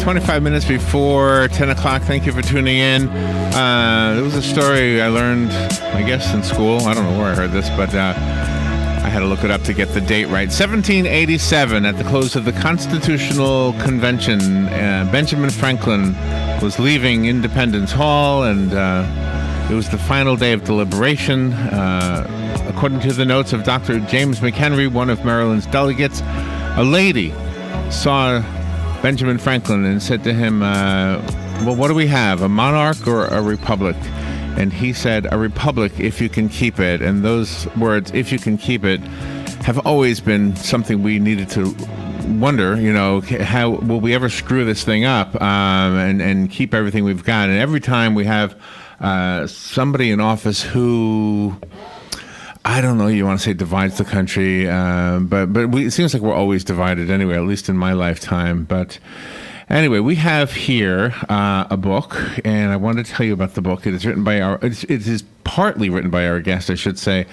25 minutes before 10 o'clock. Thank you for tuning in. There was a story I learned, I guess, in school. I don't know where I heard this, but I had to look it up to get the date right. 1787, at the close of the Constitutional Convention, Benjamin Franklin was leaving Independence Hall, and it was the final day of deliberation. According to the notes of Dr. James McHenry, one of Maryland's delegates, a lady saw Benjamin Franklin and said to him, well, what do we have, a monarch or a republic? And he said, a republic if you can keep it. And those words, if you can keep it, have always been something we needed to wonder, how will we ever screw this thing up and keep everything we've got? And every time we have somebody in office who, I don't know, you want to say divides the country, but it seems like we're always divided anyway, at least in my lifetime. But anyway, we have here a book, and I want to tell you about the book. It is written by it is partly written by our guest, I should say.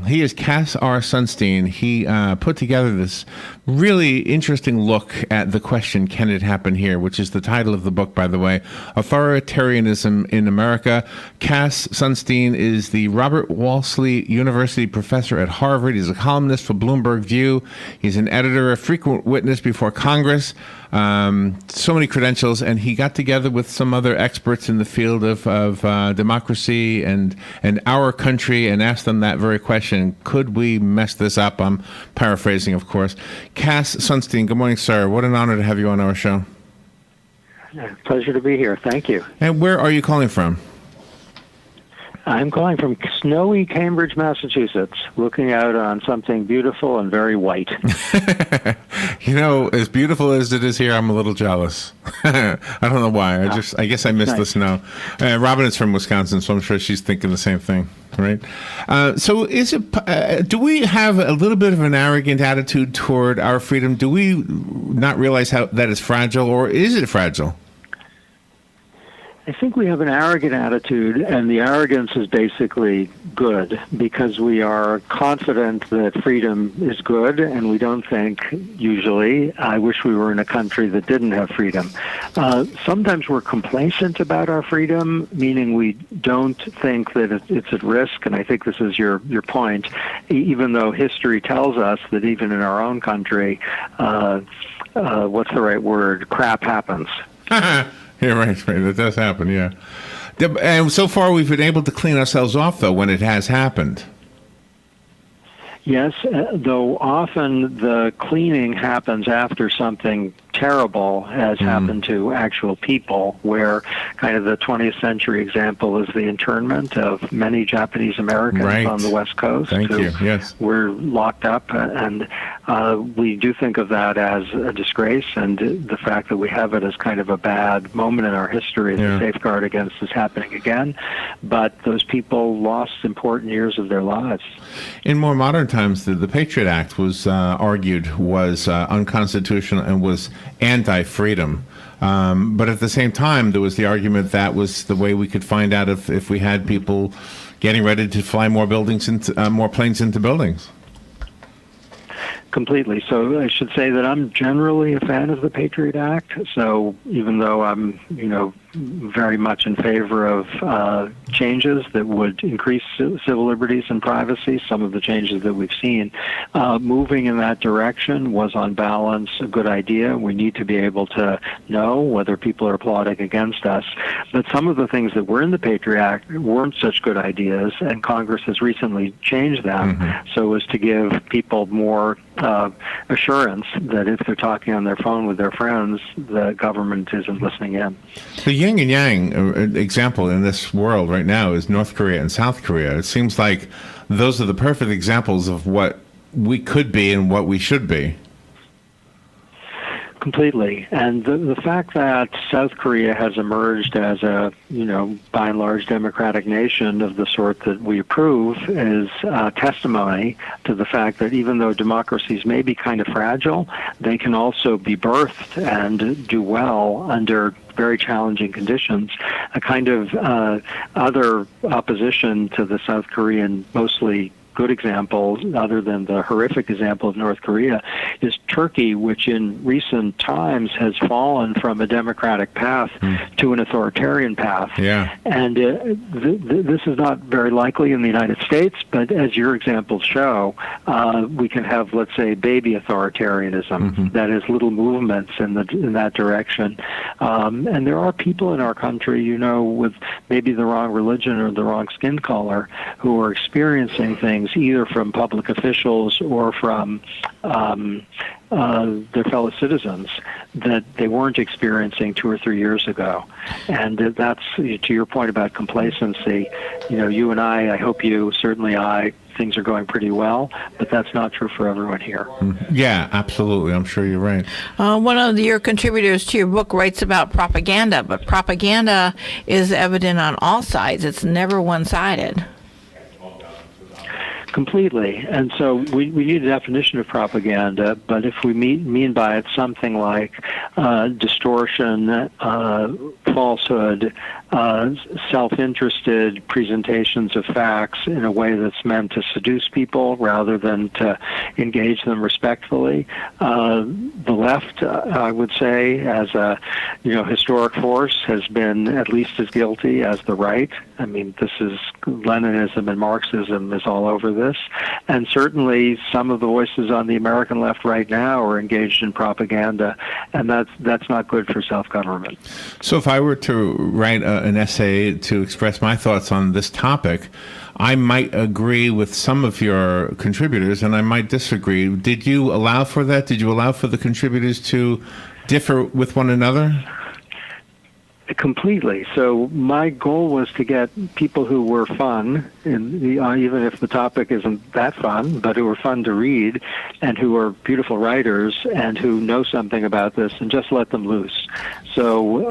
He is Cass R. Sunstein. He put together this really interesting look at the question, can it happen here, which is the title of the book, by the way, Authoritarianism in America. Cass Sunstein is the Robert Wolseley University professor at Harvard. He's a columnist for Bloomberg View. He's an editor, a frequent witness before Congress. So many credentials, and he got together with some other experts in the field of democracy and our country and asked them that very question: could we mess this up? I'm paraphrasing, of course. Cass Sunstein, good morning, sir. What an honor to have you on our show. Pleasure to be here. Thank you. And where are you calling from? I'm calling from snowy Cambridge, Massachusetts, looking out on something beautiful and very white. As beautiful as it is here, I'm a little jealous. I don't know why. I guess I miss the snow. Robin is from Wisconsin, so I'm sure she's thinking the same thing, right? So is it? Do we have a little bit of an arrogant attitude toward our freedom? Do we not realize how that is fragile, or is it fragile? I think we have an arrogant attitude, and the arrogance is basically good because we are confident that freedom is good, and we don't think, usually, I wish we were in a country that didn't have freedom. Sometimes we're complacent about our freedom, meaning we don't think that it's at risk, and I think this is your point, even though history tells us that even in our own country, what's the right word, crap happens. Yeah, right. That does happen, yeah. And so far, we've been able to clean ourselves off, though, when it has happened. Yes, though often the cleaning happens after something terrible has happened to actual people, where kind of the 20th century example is the internment of many Japanese Americans on the West Coast who were locked up, and we do think of that as a disgrace, and the fact that we have it as kind of a bad moment in our history as a safeguard against this happening again. But those people lost important years of their lives. In more modern times, the Patriot Act was argued was unconstitutional and was anti-freedom. But at the same time, there was the argument that was the way we could find out if we had people getting ready to fly more planes into buildings. Completely. So I should say that I'm generally a fan of the Patriot Act. So even though I'm, very much in favor of changes that would increase civil liberties and privacy, some of the changes that we've seen, moving in that direction was on balance a good idea. We need to be able to know whether people are plotting against us. But some of the things that were in the Patriot Act weren't such good ideas, and Congress has recently changed them so as to give people more assurance that if they're talking on their phone with their friends, the government isn't listening in. The yin and yang example in this world right now is North Korea and South Korea. It seems like those are the perfect examples of what we could be and what we should be. Completely. And the fact that South Korea has emerged as a, by and large democratic nation of the sort that we approve is testimony to the fact that even though democracies may be kind of fragile, they can also be birthed and do well under very challenging conditions. A kind of other opposition to the South Korean mostly good example, other than the horrific example of North Korea, is Turkey, which in recent times has fallen from a democratic path to an authoritarian path. Yeah. And this is not very likely in the United States, but as your examples show, we can have, let's say, baby authoritarianism, that is little movements in that direction. And there are people in our country, with maybe the wrong religion or the wrong skin color who are experiencing things either from public officials or from their fellow citizens that they weren't experiencing 2 or 3 years ago. And that's, to your point about complacency, you and I hope you, certainly I, things are going pretty well, but that's not true for everyone here. Yeah, absolutely. I'm sure you're right. One of your contributors to your book writes about propaganda, but propaganda is evident on all sides. It's never one-sided. Completely. And so we need a definition of propaganda, but if we mean by it something like distortion, falsehood, self-interested presentations of facts in a way that's meant to seduce people rather than to engage them respectfully, the left, I would say, as a historic force, has been at least as guilty as the right. I mean, this is Leninism and Marxism is all over this. And certainly some of the voices on the American left right now are engaged in propaganda, and that's not good for self-government. So if I were to write an essay to express my thoughts on this topic, I might agree with some of your contributors, and I might disagree. Did you allow for that? Did you allow for the contributors to differ with one another? Completely. So my goal was to get people who were fun, even if the topic isn't that fun, but who are fun to read and who are beautiful writers and who know something about this, and just let them loose. So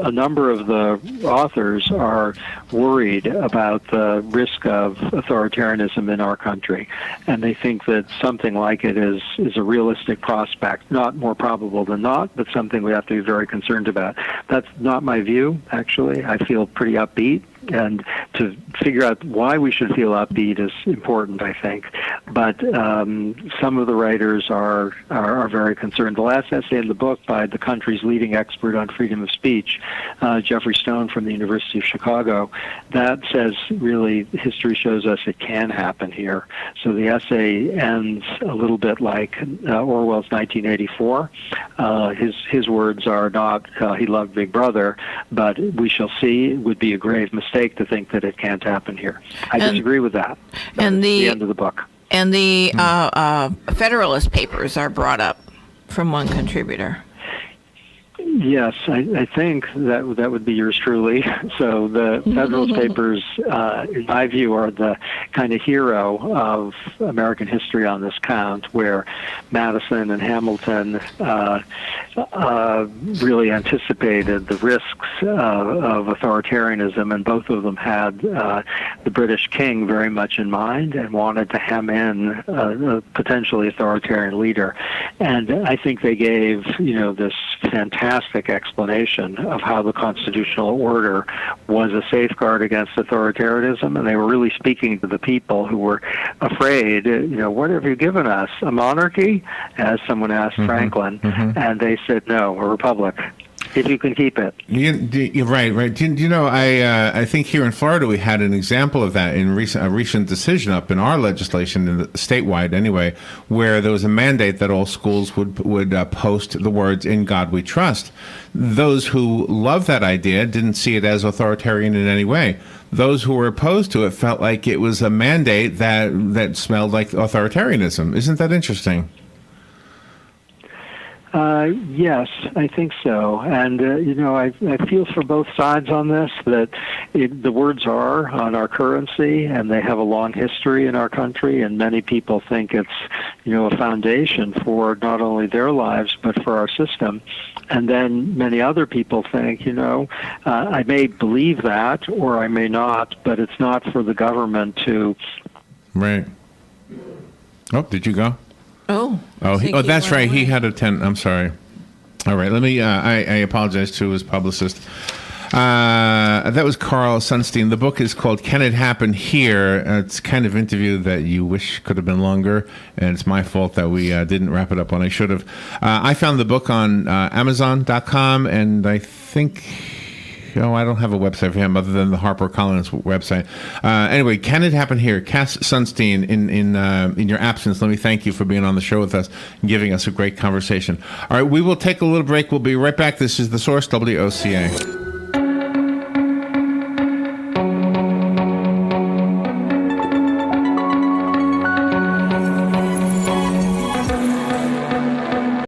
a number of the authors are worried about the risk of authoritarianism in our country, and they think that something like it is a realistic prospect, not more probable than not, but something we have to be very concerned about. That's not my view, actually. I feel pretty upbeat, and to figure out why we should feel upbeat is important, I think. But some of the writers are very concerned. The last essay in the book by the country's leading expert on freedom of speech, Jeffrey Stone from the University of Chicago, that says really history shows us it can happen here. So the essay ends a little bit like Orwell's 1984. His words are not he loved Big Brother, but we shall see. It would be a grave mistake to think that it can't happen here. I disagree with that. And the end of the book. And the Federalist Papers are brought up from one contributor. Yes, I think that would be yours truly. So the Federalist Papers, in my view, are the kind of hero of American history on this count, where Madison and Hamilton really anticipated the risks of authoritarianism, and both of them had the British king very much in mind and wanted to hem in a potentially authoritarian leader. And I think they gave, this fantastic explanation of how the constitutional order was a safeguard against authoritarianism, and they were really speaking to the people who were afraid, what have you given us, a monarchy, as someone asked Franklin, and they said, no, a republic, if you can keep it. You're right. I think here in Florida we had an example of that in a recent decision up in our legislation, statewide anyway, where there was a mandate that all schools would post the words "In God We Trust." Those who loved that idea didn't see it as authoritarian in any way. Those who were opposed to it felt like it was a mandate that smelled like authoritarianism. Isn't that interesting? Yes, I think so. And, I feel for both sides on this, that the words are on our currency, and they have a long history in our country, and many people think it's, a foundation for not only their lives, but for our system. And then many other people think, I may believe that, or I may not, but it's not for the government to... Right. Oh, did you go? Oh, that's right. He had a 10. I'm sorry. All right. Let me. I apologize to his publicist. That was Carl Sunstein. The book is called Can It Happen Here? It's kind of interview that you wish could have been longer, and it's my fault that we didn't wrap it up when I should have. I found the book on Amazon.com, and I think... Oh, I don't have a website for him other than the HarperCollins website. Anyway, Can It Happen Here? Cass Sunstein, in your absence, let me thank you for being on the show with us and giving us a great conversation. All right, we will take a little break. We'll be right back. This is The Source, WOCA.